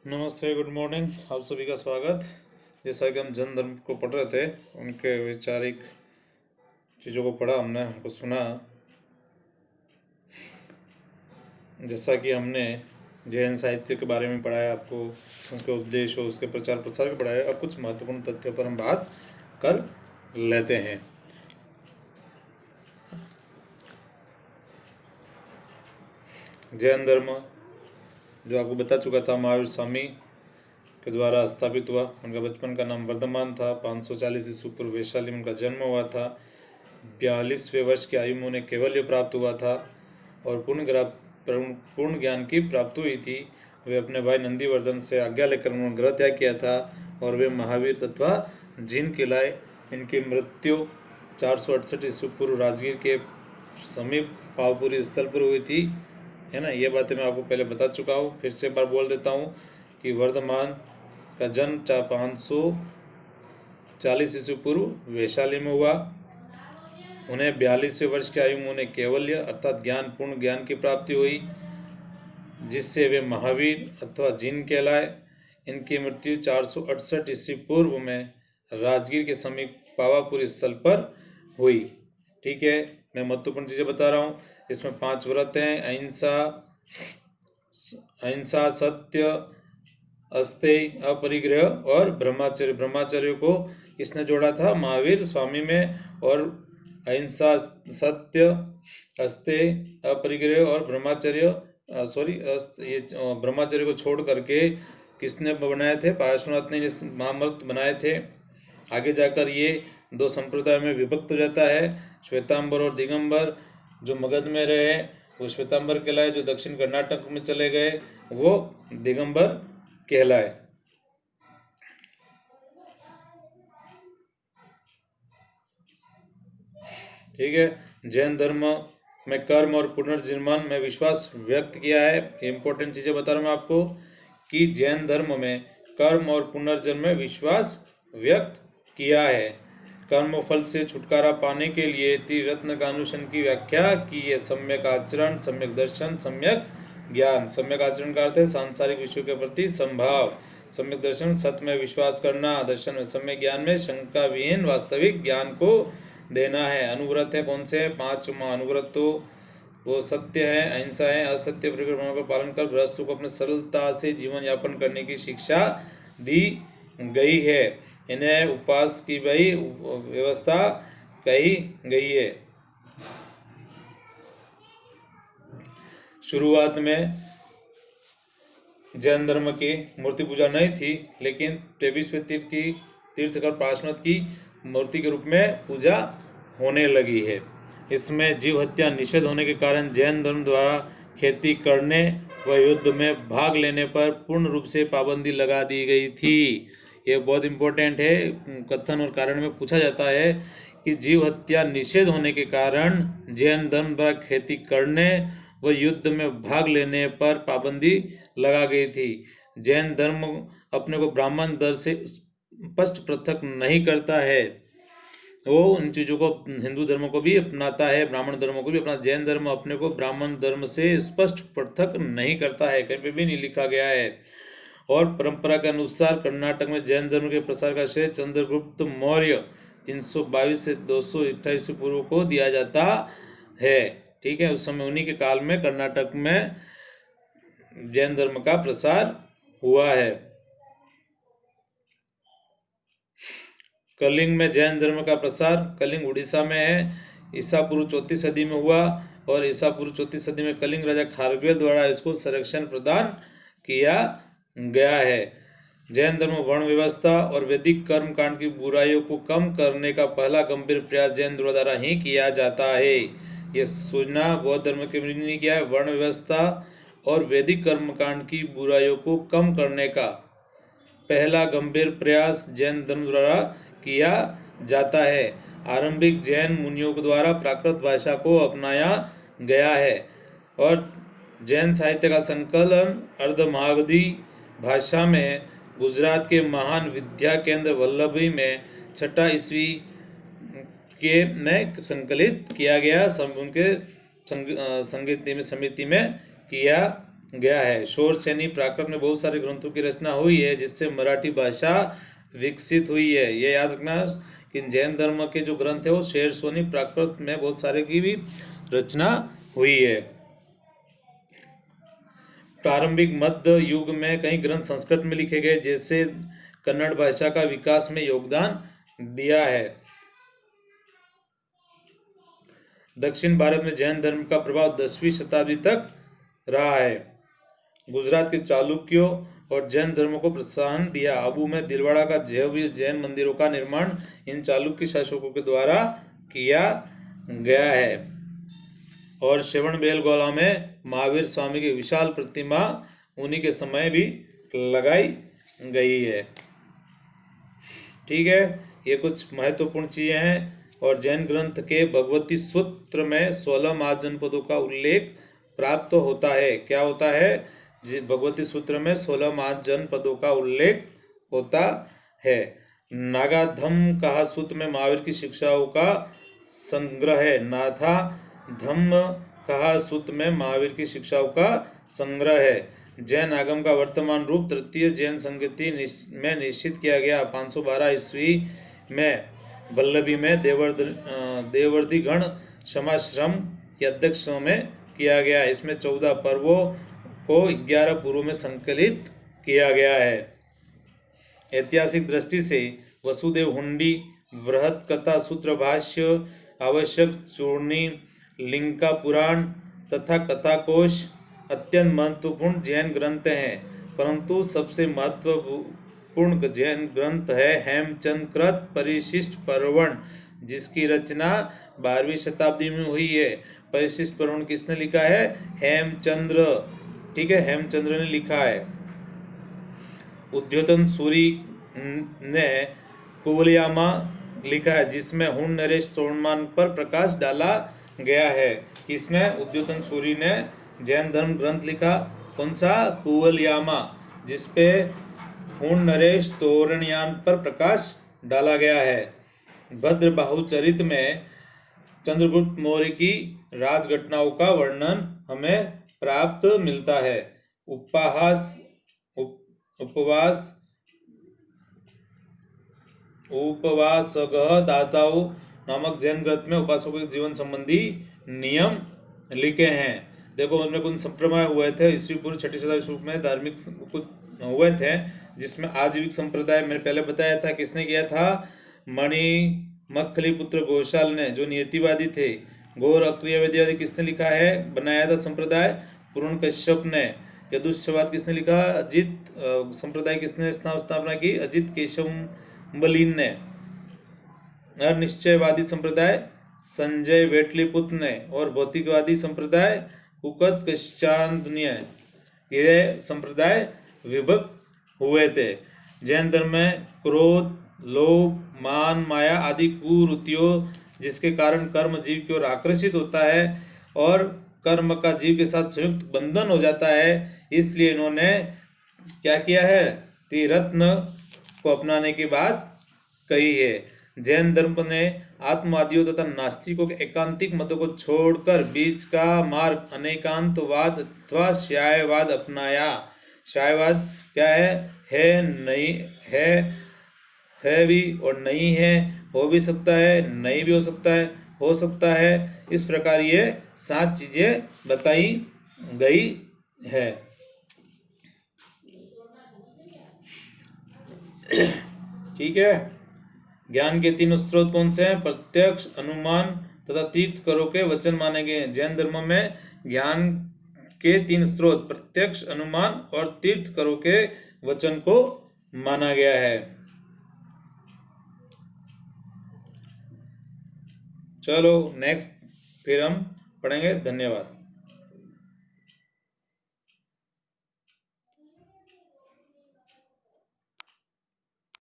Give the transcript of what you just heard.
नमस्ते, good morning. आप सभी का स्वागत। जैसा कि हम जैन धर्म को पढ़ रहे थे, उनके वैचारिक चीज़ों को पढ़ा हमने, हमको सुना। जैसा कि हमने जैन साहित्य के बारे में पढ़ाया आपको, उसके उपदेश और उसके प्रचार प्रसार के पढ़ाया। अब कुछ महत्वपूर्ण तथ्यों पर हम बात कर लेते हैं। जैन धर्म जो आपको बता चुका था, महावीर स्वामी के द्वारा स्थापित हुआ। उनका बचपन का नाम वर्धमान था। 540 ईस्वी पूर्व वैशाली में उनका जन्म हुआ था। 42वें वर्ष की आयु में उन्हें कैवल्य प्राप्त हुआ था और पूर्ण ज्ञान की प्राप्ति हुई थी। वे अपने भाई नंदीवर्धन से आज्ञा लेकर उन्होंने ग्रह त्याग किया था और वे महावीर तथा जिन कहलाए। इनकी मृत्यु 468 ईस्वी पूर्व राजगीर के समीप पावपुरी स्थल पर हुई थी, है ना। ये बातें मैं आपको पहले बता चुका हूँ, फिर से एक बार बोल देता हूँ कि वर्धमान का जन्म 540 ईस्वी पूर्व वैशाली में हुआ। उन्हें 42वें वर्ष की आयु में उन्हें कैवल्य अर्थात ज्ञान, पूर्ण ज्ञान की प्राप्ति हुई, जिससे वे महावीर अथवा जिन कहलाए। इनकी मृत्यु 468 ईस्वी पूर्व में राजगीर के समीप पावापुरी स्थल पर हुई। ठीक है, मैं महत्वपूर्ण चीज़ें बता रहा हूँ। इसमें 5 व्रत हैं: अहिंसा, सत्य, अस्तेय, अपरिग्रह और ब्रह्मचर्य। ब्रह्मचर्य को किसने जोड़ा था? महावीर स्वामी में। और अहिंसा, सत्य, अस्तेय, अपरिग्रह और ब्रह्मचर्य ये ब्रह्मचर्य को छोड़ करके किसने बनाए थे? पार्श्वनाथ ने महामृत बनाए थे। आगे जाकर ये 2 संप्रदाय में विभक्त हो जाता है, श्वेतांबर और दिगंबर। जो मगध में रहे वो श्वेतांबर कहलाए, जो दक्षिण कर्नाटक में चले गए वो दिगंबर कहलाए। ठीक है, जैन धर्म में कर्म और पुनर्जन्म में विश्वास व्यक्त किया है। इंपॉर्टेंट चीज़ें बता रहा हूँ मैं आपको कि जैन धर्म में कर्म और पुनर्जन्म में विश्वास व्यक्त किया है। कर्म फल से छुटकारा पाने के लिए त्रिरत्न का अनुसंधान की व्याख्या की है: सम्यक आचरण, सम्यक दर्शन, सम्यक ज्ञान। सम्यक आचरण का अर्थ है सांसारिक विषयों के प्रति संभाव। सम्यक दर्शन सत्य में विश्वास करना, दर्शन में सम्यक ज्ञान में शंका विहीन वास्तविक ज्ञान को देना है। अनुव्रत है कौन से? 5 अनुव्रत तो वो सत्य है, अहिंसा है, असत्य परिक्रमणों का पालन कर गृहस्थों को अपने सरलता से जीवन यापन करने की शिक्षा दी गई है। इन्हें उपवास की भी व्यवस्था कही गई है। शुरुआत में जैन धर्म की मूर्ति पूजा नहीं थी, लेकिन 23वें तीर्थकर पार्श्वनाथ की मूर्ति के रूप में पूजा होने लगी है। इसमें जीव हत्या निषेध होने के कारण जैन धर्म द्वारा खेती करने व युद्ध में भाग लेने पर पूर्ण रूप से पाबंदी लगा दी गई थी। ये बहुत इम्पोर्टेंट है। कथन और कारण में पूछा जाता है कि जीव हत्या निषेध होने के कारण जैन धर्म द्वारा खेती करने व युद्ध में भाग लेने पर पाबंदी लगा गई थी। जैन धर्म अपने को ब्राह्मण धर्म से स्पष्ट पृथक नहीं करता है। वो उन चीज़ों को, हिंदू धर्म को भी अपनाता है, ब्राह्मण धर्म को भी अपना। जैन धर्म अपने को ब्राह्मण धर्म से स्पष्ट पृथक नहीं करता है, कहीं पे भी नहीं लिखा गया है। और परंपरा के अनुसार कर्नाटक में जैन धर्म के प्रसार का श्रेय चंद्रगुप्त मौर्य 322 से 228 पूर्व को दिया जाता है। ठीक है, उस समय उन्हीं के काल में कर्नाटक में जैन धर्म का प्रसार हुआ है। कलिंग में जैन धर्म का प्रसार, कलिंग उड़ीसा में है, ईसा पूर्व 4वीं सदी में हुआ। और ईसा पूर्व 4वीं सदी में कलिंग राजा खारवेल द्वारा इसको संरक्षण प्रदान किया गया है। जैन धर्म वर्ण व्यवस्था और वैदिक कर्म कांड की बुराइयों को कम करने का पहला गंभीर प्रयास जैन द्वारा ही किया जाता है। ये सूचना बौद्ध धर्म के भी नहीं किया है। वर्ण व्यवस्था और वैदिक कर्म कांड की बुराइयों को कम करने का पहला गंभीर प्रयास जैन धर्म द्वारा किया जाता है। आरंभिक जैन मुनियों द्वारा प्राकृत भाषा को अपनाया गया है और जैन साहित्य का संकलन अर्धमागधी भाषा में गुजरात के महान विद्या केंद्र वल्लभी में 6 ईस्वी के में संकलित किया गया। उनके संगीत समिति में किया गया है। शौरसेनी प्राकृत में बहुत सारे ग्रंथों की रचना हुई है, जिससे मराठी भाषा विकसित हुई है। ये याद रखना कि जैन धर्म के जो ग्रंथ है वो शौरसेनी प्राकृत में बहुत सारे की भी रचना हुई है। प्रारंभिक मध्य युग में कई ग्रंथ संस्कृत में लिखे गए, जैसे कन्नड़ भाषा का विकास में योगदान दिया है। दक्षिण भारत में जैन धर्म का प्रभाव 10वीं शताब्दी तक रहा है। गुजरात के चालुक्यों और जैन धर्म को प्रोत्साहन दिया। आबू में दिलवाड़ा का जैन मंदिरों का निर्माण इन चालुक्य शासकों के द्वारा किया गया है। और श्रवण बेलगोला में महावीर स्वामी की विशाल प्रतिमा उन्हीं के समय भी लगाई गई है। ठीक है, ये कुछ महत्वपूर्ण चीजें हैं। और जैन ग्रंथ के भगवती सूत्र में 16 महाजनपदों का उल्लेख प्राप्त होता है। क्या होता है? भगवती सूत्र में 16 महाजनपदों का उल्लेख होता है। नागाधम कहा सूत्र में महावीर की शिक्षाओं का संग्रह है। नाथा धम्म कहा सूत्र में महावीर की शिक्षाओं का संग्रह है। जैन आगम का वर्तमान रूप तृतीय जैन संगति में निश्चित किया गया। 512 ईस्वी में वल्लभी में देवर्धि गण समाश्रम के अध्यक्ष में किया गया। इसमें 14 पर्वों को 11 पूर्व में संकलित किया गया है। ऐतिहासिक दृष्टि से वसुदेव हुंडी, वृहत कथा सूत्र भाष्य, आवश्यक चूर्णी, लिंका पुराण तथा कथाकोश अत्यंत महत्वपूर्ण जैन ग्रंथ हैं। परंतु सबसे महत्वपूर्ण जैन ग्रंथ है हेमचंद्रकृत परिशिष्ट पर्वण, जिसकी रचना 12वीं शताब्दी में हुई है। परिशिष्ट पर्वण किसने लिखा है? हेमचंद्र। ठीक है, हेमचंद्र ने लिखा है। उद्योतन सूरी ने कुवलयामा लिखा है, जिसमें हुन नरेश तोड़मान पर प्रकाश डाला गया है। किसने? उद्योतन सूरी ने जैन धर्म ग्रंथ लिखा। कौन सा? कुवलयामा, जिसपे हुन नरेश तोरणयान पर प्रकाश डाला गया है। भद्रबाहु चरित में चंद्रगुप्त मौर्य की राज घटनाओं का वर्णन हमें प्राप्त मिलता है। उपवासगः दाताओं नामक जैन ग्रंथ में उपासकों के जीवन संबंधी नियम लिखे हैं। देखो, उनमें कुछ संप्रदाय हुए थे ईस्वी पूर्व 6ठी शताब्दी में, धार्मिक कुछ हुए थे, जिसमें आजीविक संप्रदाय मैंने पहले बताया था किसने किया था? मणिमक्खली पुत्र घोषाल ने, जो नियतिवादी थे। गौर अक्रिय वेदवादी किसने लिखा है? बनाया था संप्रदाय पूर्ण कश्यप ने। यदुष्टवाद किसने लिखा? अजित संप्रदाय किसने स्थापना की? अजित केशवबलीन ने। अनिश्चयवादी संप्रदाय संजय वेटलीपुत्र ने। और भौतिकवादी संप्रदाय कुकत कश्चांद्य। ये संप्रदाय विभक्त हुए थे। जैन धर्म में क्रोध, लोभ, मान, माया आदि कुवृत्तियों जिसके कारण कर्म जीव की ओर आकर्षित होता है और कर्म का जीव के साथ संयुक्त बंधन हो जाता है, इसलिए इन्होंने क्या किया है? त्रिरत्न को अपनाने की बात कही है। जैन धर्म ने आत्मवादियों तथा नास्तिकों के एकांतिक मतों को छोड़कर बीच का मार्ग अनेकांतवाद अथवा श्यायवाद अपनाया। श्यायवाद क्या है? नहीं है भी और नहीं है, हो भी सकता है, नहीं भी हो सकता है, हो सकता है। इस प्रकार ये 7 चीजें बताई गई है। ठीक है। ज्ञान के 3 स्रोत कौन से हैं? प्रत्यक्ष, अनुमान तथा तीर्थंकरों के वचन माने गए हैं। जैन धर्म में ज्ञान के 3 स्रोत प्रत्यक्ष, अनुमान और तीर्थंकरों के वचन को माना गया है। चलो नेक्स्ट फिर हम पढ़ेंगे। धन्यवाद।